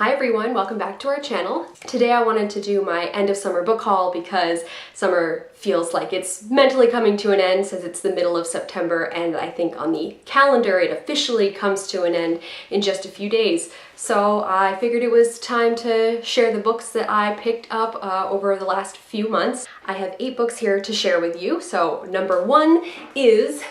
Hi everyone, welcome back to our channel. Today I wanted to do my end of summer book haul because summer feels like it's mentally coming to an end since it's the middle of September, and I think on the calendar it officially comes to an end in just a few days. So I figured it was time to share the books that I picked up over the last few months. I have 8 books here to share with you. So number 1 is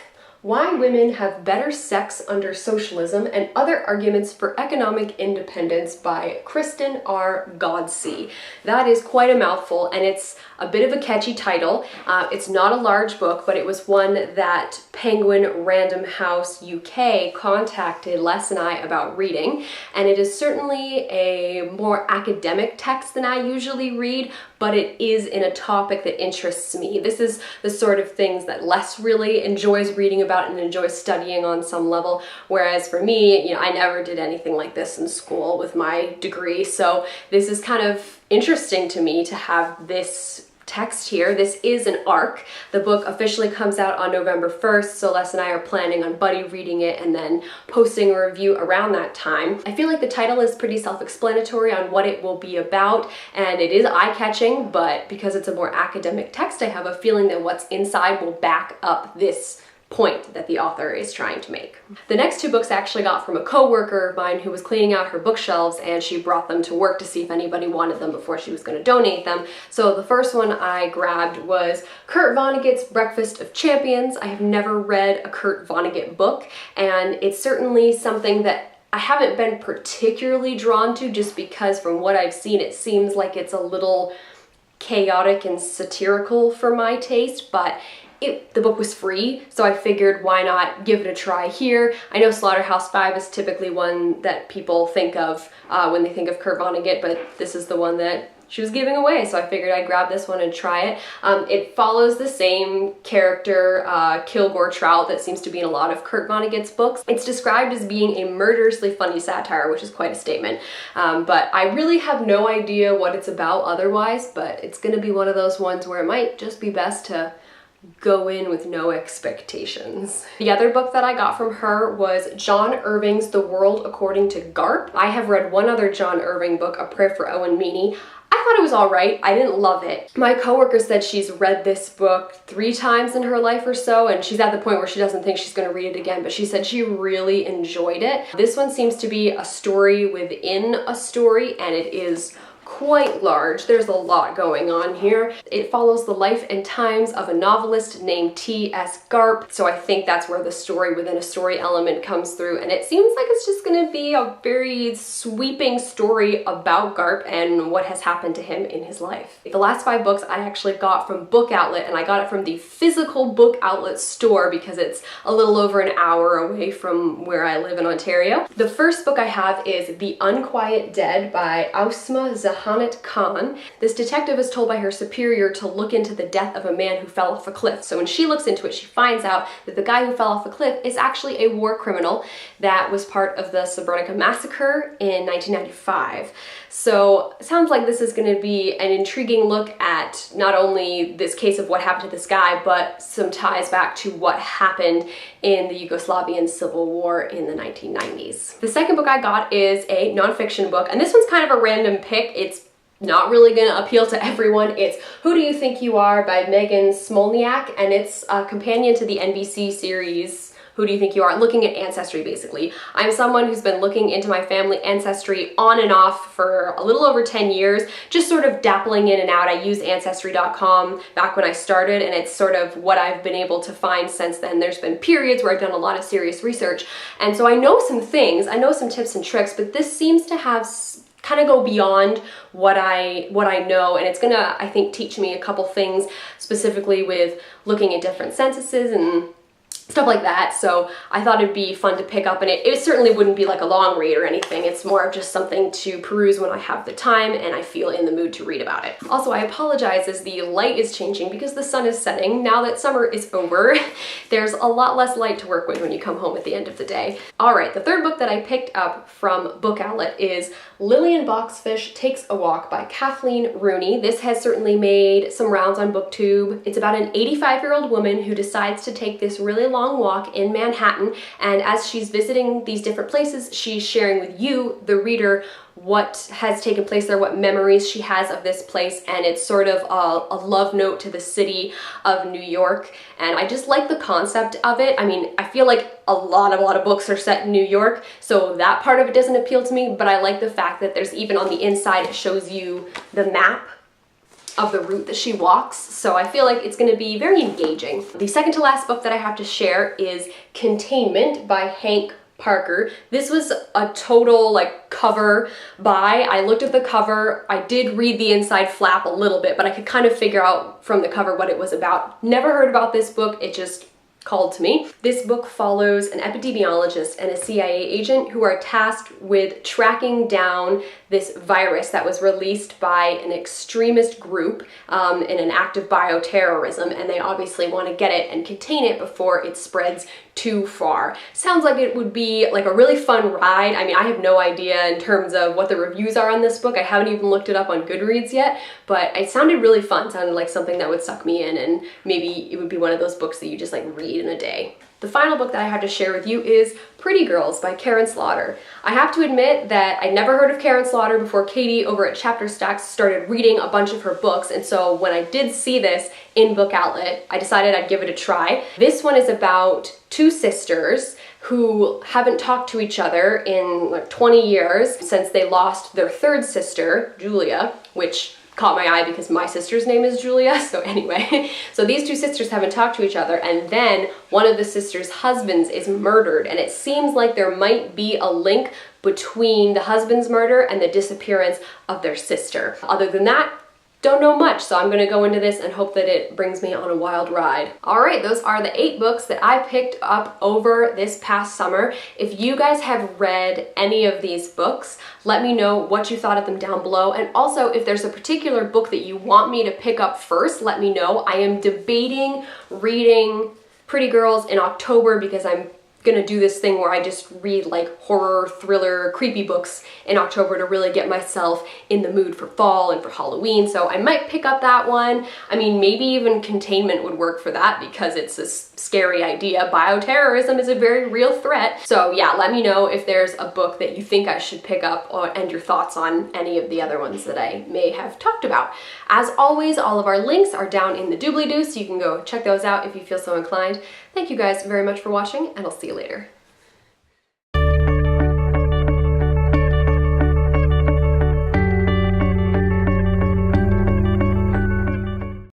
Why Women Have Better Sex Under Socialism and Other Arguments for Economic Independence by Kristen R. Godsey. That is quite a mouthful, and it's a bit of a catchy title. It's not a large book, but it was one that Penguin Random House UK contacted Les and I about reading, and it is certainly a more academic text than I usually read, but it is in a topic that interests me. This is the sort of things that Les really enjoys reading about and enjoys studying on some level, whereas for me, I never did anything like this in school with my degree, so this is kind of interesting to me to have this text here. This is an ARC. The book officially comes out on November 1st, so Les and I are planning on buddy reading it and then posting a review around that time. I feel like the title is pretty self-explanatory on what it will be about, and it is eye-catching, but because it's a more academic text, I have a feeling that what's inside will back up this point that the author is trying to make. The next 2 books I actually got from a co-worker of mine who was cleaning out her bookshelves, and she brought them to work to see if anybody wanted them before she was going to donate them. So the first one I grabbed was Kurt Vonnegut's Breakfast of Champions. I have never read a Kurt Vonnegut book, and it's certainly something that I haven't been particularly drawn to just because from what I've seen it seems like it's a little chaotic and satirical for my taste, but the book was free, so I figured why not give it a try here. I know Slaughterhouse-Five is typically one that people think of when they think of Kurt Vonnegut, but this is the one that she was giving away, so I figured I'd grab this one and try it. It follows the same character, Kilgore Trout, that seems to be in a lot of Kurt Vonnegut's books. It's described as being a murderously funny satire, which is quite a statement, but I really have no idea what it's about otherwise, but it's gonna be one of those ones where it might just be best to go in with no expectations. The other book that I got from her was John Irving's The World According to Garp. I have read one other John Irving book, A Prayer for Owen Meany. I thought it was alright. I didn't love it. My coworker said she's read this book 3 times in her life or so, and she's at the point where she doesn't think she's going to read it again, but she said she really enjoyed it. This one seems to be a story within a story, and it is quite large. There's a lot going on here. It follows the life and times of a novelist named T.S. Garp, so I think that's where the story within a story element comes through, and it seems like it's just going to be a very sweeping story about Garp and what has happened to him in his life. The last 5 books I actually got from Book Outlet, and I got it from the physical Book Outlet store because it's a little over an hour away from where I live in Ontario. The first book I have is The Unquiet Dead by Ausma Zahanat Khan. This detective is told by her superior to look into the death of a man who fell off a cliff. So when she looks into it, she finds out that the guy who fell off a cliff is actually a war criminal that was part of the Srebrenica massacre in 1995. So it sounds like this is going to be an intriguing look at not only this case of what happened to this guy, but some ties back to what happened in the Yugoslavian Civil War in the 1990s. The second book I got is a nonfiction book, and this one's kind of a random pick. It's not really going to appeal to everyone. It's Who Do You Think You Are by Megan Smolniak, and it's a companion to the NBC series Who Do You Think You Are, looking at ancestry basically. I'm someone who's been looking into my family ancestry on and off for a little over 10 years, just sort of dappling in and out. I used Ancestry.com back when I started, and it's sort of what I've been able to find since then. There's been periods where I've done a lot of serious research, and so I know some things, I know some tips and tricks, but this seems to have kind of go beyond what I know, and it's gonna, I think, teach me a couple things specifically with looking at different censuses and stuff like that. So I thought it'd be fun to pick up, and it certainly wouldn't be like a long read or anything. It's more of just something to peruse when I have the time and I feel in the mood to read about it. Also, I apologize as the light is changing because the sun is setting. Now that summer is over, there's a lot less light to work with when you come home at the end of the day. All right, the third book that I picked up from Book Outlet is Lillian Boxfish Takes a Walk by Kathleen Rooney. This has certainly made some rounds on BookTube. It's about an 85-year-old woman who decides to take this really long walk in Manhattan, and as she's visiting these different places, she's sharing with you, the reader, what has taken place there, what memories she has of this place, and it's sort of a love note to the city of New York. And I just like the concept of it. I mean, I feel like a lot of books are set in New York, so that part of it doesn't appeal to me, but I like the fact that there's even on the inside, it shows you the map of the route that she walks, so I feel like it's going to be very engaging. The second to last book that I have to share is Containment by Hank Parker. This was a total like cover buy. I looked at the cover, I did read the inside flap a little bit, but I could kind of figure out from the cover what it was about. Never heard about this book, it just called to me. This book follows an epidemiologist and a CIA agent who are tasked with tracking down this virus that was released by an extremist group in an act of bioterrorism, and they obviously want to get it and contain it before it spreads too far. Sounds like it would be like a really fun ride. I mean, I have no idea in terms of what the reviews are on this book. I haven't even looked it up on Goodreads yet, but it sounded really fun. It sounded like something that would suck me in, and maybe it would be one of those books that you just like read in a day. The final book that I have to share with you is Pretty Girls by Karen Slaughter. I have to admit that I'd never heard of Karen Slaughter before Katie over at Chapter Stacks started reading a bunch of her books, and so when I did see this in Book Outlet, I decided I'd give it a try. This one is about two sisters who haven't talked to each other in like 20 years since they lost their third sister, Julia, which caught my eye because my sister's name is Julia. So anyway, so these two sisters haven't talked to each other, and then one of the sisters' husbands is murdered, and it seems like there might be a link between the husband's murder and the disappearance of their sister. Other than that, don't know much, so I'm gonna go into this and hope that it brings me on a wild ride. All right, those are the 8 books that I picked up over this past summer. If you guys have read any of these books, let me know what you thought of them down below. And also, if there's a particular book that you want me to pick up first, let me know. I am debating reading Pretty Girls in October because I'm gonna do this thing where I just read like horror, thriller, creepy books in October to really get myself in the mood for fall and for Halloween, so I might pick up that one. I mean, maybe even Containment would work for that because it's a scary idea. Bioterrorism is a very real threat. So yeah, let me know if there's a book that you think I should pick up and your thoughts on any of the other ones that I may have talked about. As always, all of our links are down in the doobly-doo, so you can go check those out if you feel so inclined. Thank you guys very much for watching, and I'll see you later.